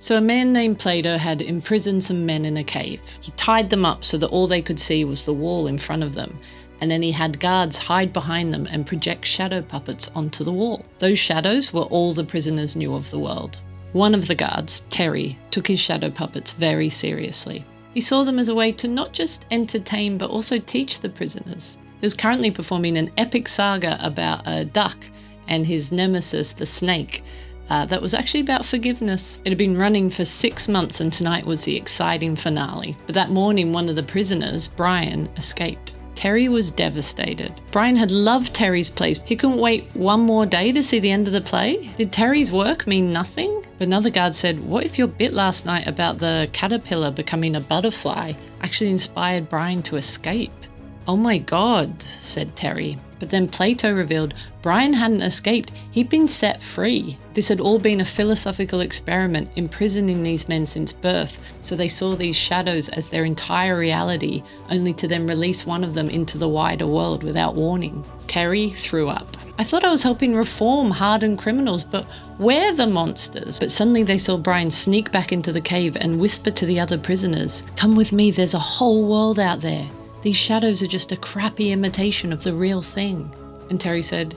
So a man named Plato had imprisoned some men in a cave. He tied them up so that all they could see was the wall in front of them. And then he had guards hide behind them and project shadow puppets onto the wall. Those shadows were all the prisoners knew of the world. One of the guards, Terry, took his shadow puppets very seriously. He saw them as a way to not just entertain but also teach the prisoners. He was currently performing an epic saga about a duck and his nemesis, the snake, that was actually about forgiveness. It had been running for 6 months and tonight was the exciting finale. But that morning, one of the prisoners, Brian, escaped. Terry was devastated. Brian had loved Terry's plays. He couldn't wait one more day to see the end of the play. Did Terry's work mean nothing? But another guard said, what if your bit last night about the caterpillar becoming a butterfly actually inspired Brian to escape? Oh my God, said Terry. But then Plato revealed Brian hadn't escaped, he'd been set free. This had all been a philosophical experiment imprisoning these men since birth, so they saw these shadows as their entire reality, only to then release one of them into the wider world without warning. Terry threw up. I thought I was helping reform hardened criminals, but we're the monsters. But suddenly they saw Brian sneak back into the cave and whisper to the other prisoners, come with me, there's a whole world out there. These shadows are just a crappy imitation of the real thing. And Terry said,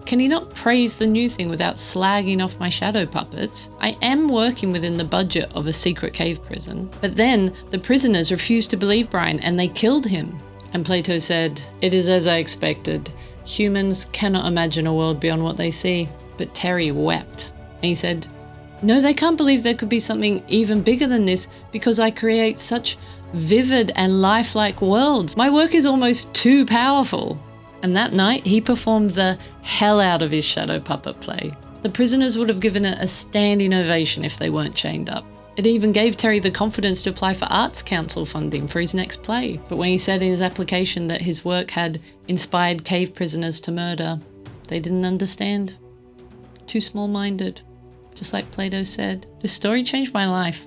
can you not praise the new thing without slagging off my shadow puppets? I am working within the budget of a secret cave prison. But then the prisoners refused to believe Brian and they killed him. And Plato said, it is as I expected. Humans cannot imagine a world beyond what they see. But Terry wept. And he said, no, they can't believe there could be something even bigger than this because I create such vivid and lifelike worlds. My work is almost too powerful. And that night he performed the hell out of his shadow puppet play. The prisoners would have given it a standing ovation if they weren't chained up. It even gave Terry the confidence to apply for Arts Council funding for his next play. But when he said in his application that his work had inspired cave prisoners to murder, they didn't understand. Too small-minded. Just like Plato said. This story changed my life.